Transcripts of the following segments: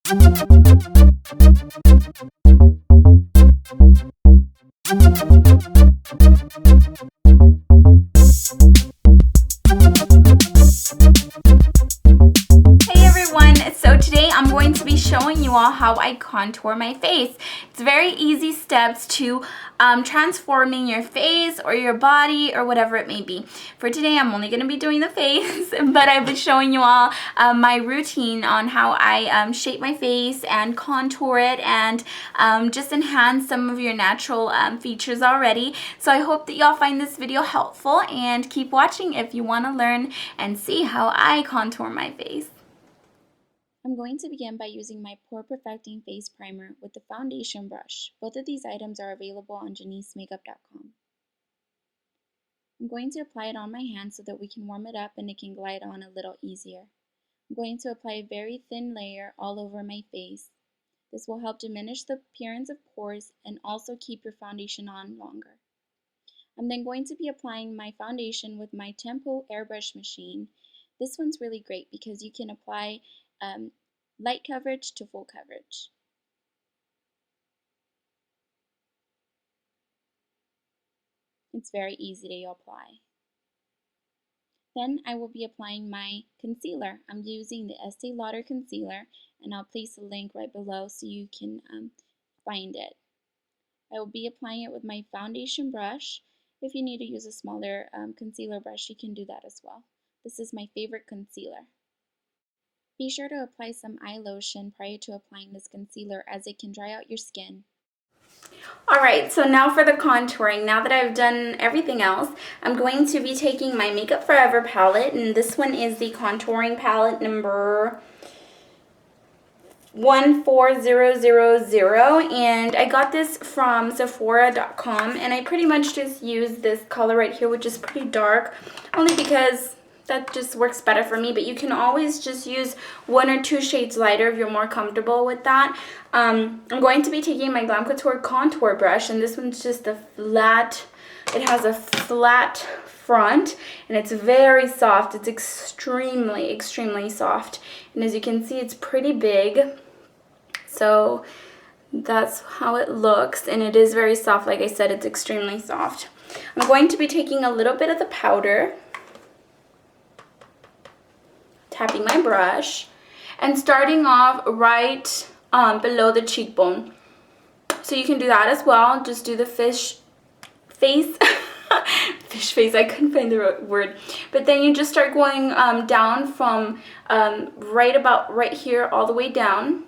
Hey everyone, so today I'm going to be showing you all how I contour my face. It's very easy steps to transforming your face or your body or whatever it may be. For today I'm only going to be doing the face, but I've been showing you all my routine on how I shape my face and contour it and just enhance some of your natural features already. So I hope that y'all find this video helpful and keep watching if you want to learn and see how I contour my face. I'm going to begin by using my Pore Perfecting Face Primer with the foundation brush. Both of these items are available on JaniceMakeup.com. I'm going to apply it on my hand so that we can warm it up and it can glide on a little easier. I'm going to apply a very thin layer all over my face. This will help diminish the appearance of pores and also keep your foundation on longer. I'm then going to be applying my foundation with my Temptu AirBrush machine. This one's really great because you can apply light coverage to full coverage. It's very easy to apply. Then I will be applying my concealer. I'm using the Estee Lauder concealer, and I'll place a link right below so you can find it. I will be applying it with my foundation brush. If you need to use a smaller concealer brush, you can do that as well. This is my favorite concealer. Be sure to apply some eye lotion prior to applying this concealer as it can dry out your skin. Alright, so now for the contouring. Now that I've done everything else, I'm going to be taking my Makeup Forever palette, and this one is the contouring palette number 14000, and I got this from Sephora.com, and I pretty much just use this color right here, which is pretty dark, only because that just works better for me, but you can always just use 1 or 2 shades lighter if you're more comfortable with that. I'm going to be taking my Glam Couture contour brush, and this one's just a flat, it has a flat front, and it's very soft. It's extremely, extremely soft, and as you can see, it's pretty big, so that's how it looks, and it is very soft. Like I said, it's extremely soft. I'm going to be taking a little bit of the powder, tapping my brush, and starting off right below the cheekbone. So you can do that as well. Just do the fish face. Fish face, I couldn't find the right word. But then you just start going down from right here all the way down.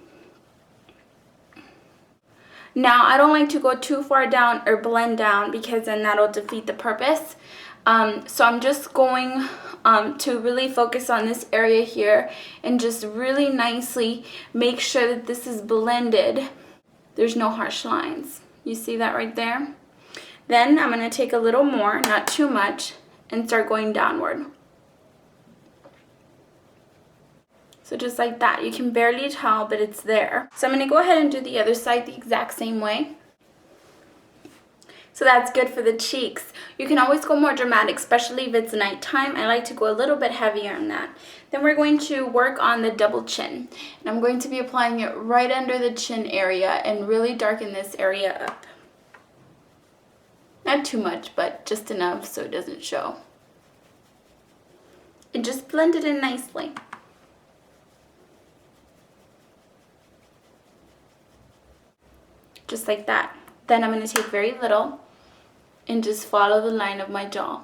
Now, I don't like to go too far down or blend down because then that'll defeat the purpose. So I'm just going to really focus on this area here and just really nicely make sure that this is blended. There's no harsh lines. You see that right there? Then I'm going to take a little more, not too much, and start going downward. So just like that. You can barely tell, but it's there. So I'm going to go ahead and do the other side the exact same way. So that's good for the cheeks. You can always go more dramatic, especially if it's nighttime. I like to go a little bit heavier on that. Then we're going to work on the double chin. And I'm going to be applying it right under the chin area and really darken this area up. Not too much, but just enough so it doesn't show. And just blend it in nicely. Just like that. Then I'm going to take very little and just follow the line of my jaw.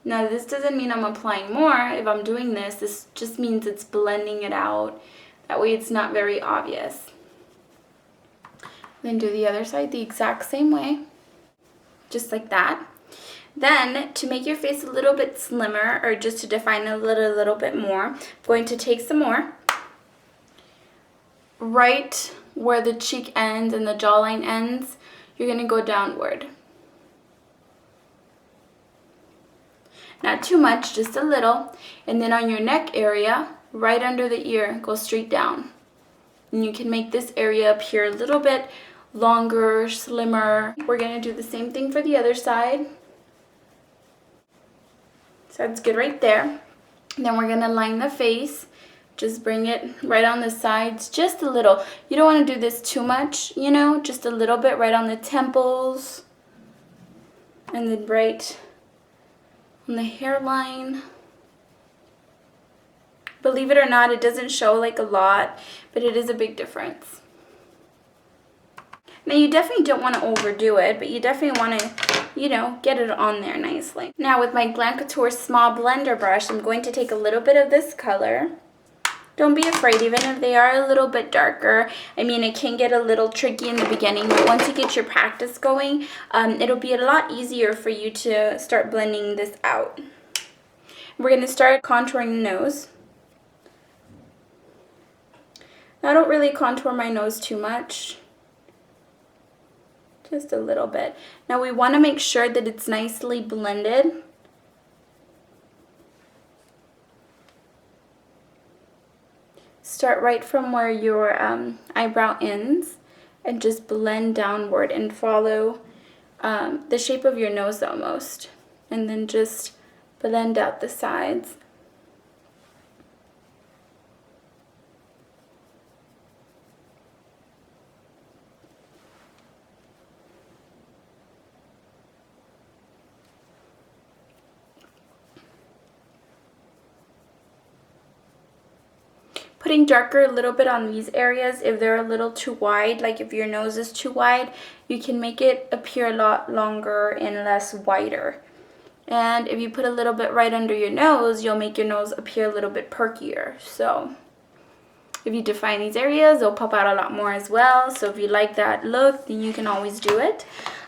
Now this doesn't mean I'm applying more. If I'm doing this, this just means it's blending it out. That way it's not very obvious. Then do the other side the exact same way. Just like that. Then, to make your face a little bit slimmer, or just to define it a little bit more, I'm going to take some more. Right where the cheek ends and the jawline ends, you're going to go downward. Not too much, just a little. And then on your neck area, right under the ear, go straight down. And you can make this area appear a little bit longer, slimmer. We're going to do the same thing for the other side. So that's good right there. Then we're going to line the face. Just bring it right on the sides, just a little. You don't want to do this too much, you know, just a little bit right on the temples. And then right on the hairline. Believe it or not, it doesn't show like a lot, but it is a big difference. Now you definitely don't want to overdo it, but you definitely want to, you know, get it on there nicely. Now with my Glam Couture small blender brush, I'm going to take a little bit of this color. Don't be afraid, even if they are a little bit darker. I mean, it can get a little tricky in the beginning, but once you get your practice going, it'll be a lot easier for you to start blending this out. We're going to start contouring the nose. Now, I don't really contour my nose too much. Just a little bit. Now, we want to make sure that it's nicely blended. Start right from where your eyebrow ends and just blend downward and follow the shape of your nose almost. And then just blend out the sides. Putting darker a little bit on these areas, if they're a little too wide, like if your nose is too wide, you can make it appear a lot longer and less wider. And if you put a little bit right under your nose, you'll make your nose appear a little bit perkier. So if you define these areas, they'll pop out a lot more as well. So if you like that look, then you can always do it.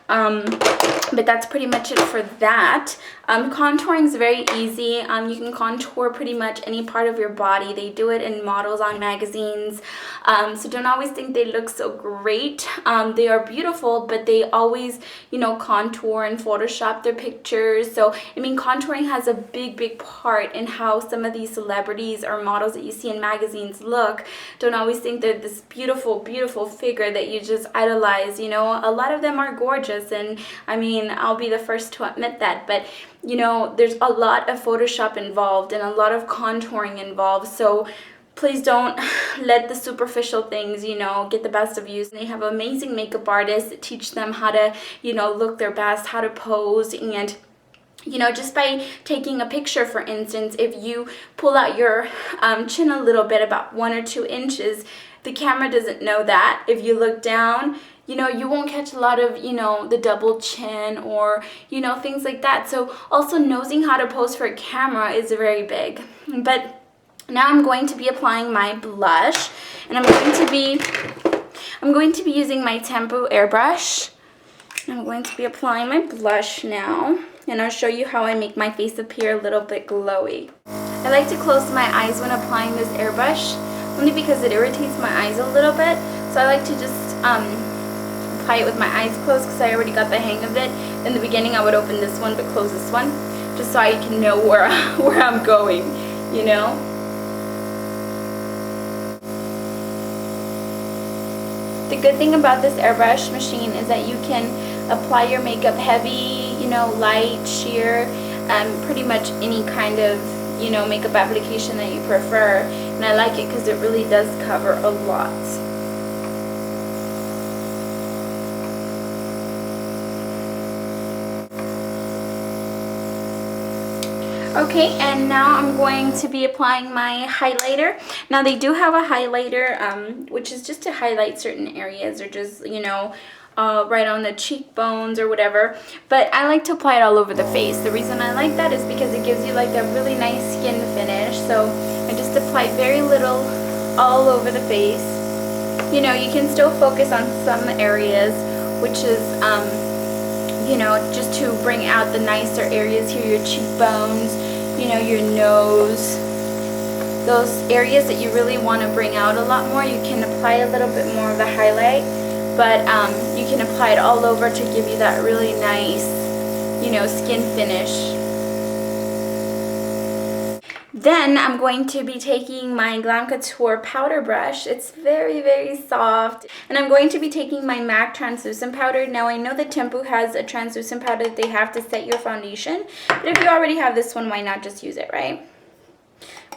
But that's pretty much it for that. Contouring is very easy. You can contour pretty much any part of your body. They do it in models on magazines. So don't always think they look so great. They are beautiful, but they always, you know, contour and Photoshop their pictures. So, I mean, contouring has a big part in how some of these celebrities or models that you see in magazines look. Don't always think they're this beautiful figure that you just idolize, you know. A lot of them are gorgeous, and I mean, I'll be the first to admit that, but you know, there's a lot of Photoshop involved and a lot of contouring involved. So please don't let the superficial things, you know, get the best of you. They have amazing makeup artists that teach them how to, you know, look their best, how to pose. And you know, just by taking a picture, for instance, if you pull out your chin a little bit, about 1 or 2 inches, the camera doesn't know that. If you look down, you know, you won't catch a lot of, you know, the double chin or, you know, things like that. So also knowing how to pose for a camera is very big. But now I'm going to be applying my blush, and I'm going to be using my Temptu AirBrush. I'm going to be applying my blush now, and I'll show you how I make my face appear a little bit glowy. I like to close my eyes when applying this airbrush, only because it irritates my eyes a little bit. So I like to just apply it with my eyes closed, because I already got the hang of it. In the beginning I would open this one but close this one, just so I can know where I'm going, you know. The good thing about this airbrush machine is that you can apply your makeup heavy, you know, light, sheer, pretty much any kind of, you know, makeup application that you prefer. And I like it because it really does cover a lot. Okay, and now I'm going to be applying my highlighter. Now they do have a highlighter, which is just to highlight certain areas, or just, you know, right on the cheekbones or whatever. But I like to apply it all over the face. The reason I like that is because it gives you like a really nice skin finish. So I just apply very little all over the face. You know, you can still focus on some areas, which is, you know, just to bring out the nicer areas here, your cheekbones, you know, your nose. Those areas that you really want to bring out a lot more, you can apply a little bit more of the highlight, but you can apply it all over to give you that really nice, you know, skin finish. Then I'm going to be taking my Glam Couture powder brush. It's very soft. And I'm going to be taking my MAC translucent powder. Now I know that Temptu has a translucent powder that they have to set your foundation. But if you already have this one, why not just use it, right?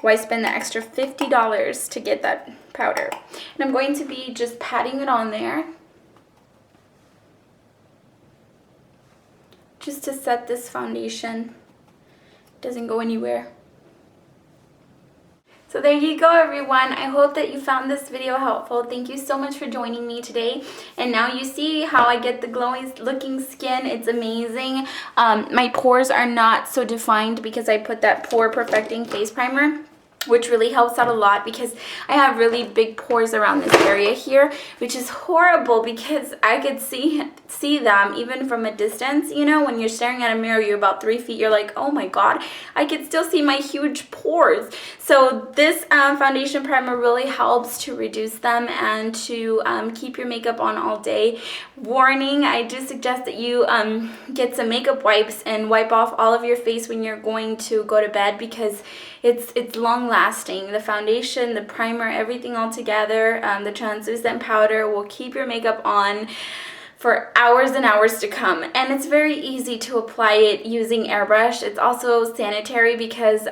why spend the extra $50 to get that powder? And I'm going to be just patting it on there, just to set this foundation. It doesn't go anywhere. So there you go, everyone. I hope that you found this video helpful. Thank you so much for joining me today. And now you see how I get the glowing looking skin. It's amazing. My pores are not so defined because I put that pore perfecting face primer, which really helps out a lot because I have really big pores around this area here, which is horrible because I could see them even from a distance. You know, when you're staring at a mirror, you're about 3 feet, you're like, oh my god, I could still see my huge pores. So this foundation primer really helps to reduce them and to keep your makeup on all day. Warning, I do suggest that you get some makeup wipes and wipe off all of your face when you're going to go to bed because it's long lasting. The foundation, the primer, everything all together, the translucent powder will keep your makeup on for hours and hours to come. And it's very easy to apply it using AirBrush. It's also sanitary because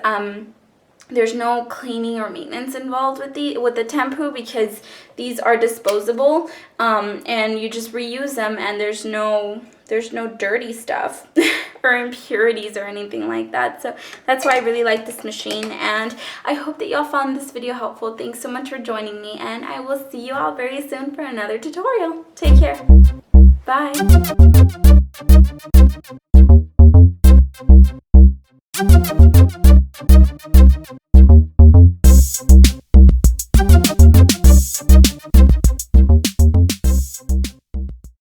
there's no cleaning or maintenance involved with the Temptu because these are disposable, and you just reuse them, and there's no dirty stuff or impurities or anything like that. So that's why I really like this machine, and I hope that y'all found this video helpful. Thanks so much for joining me, and I will see you all very soon for another tutorial. Take care. Bye.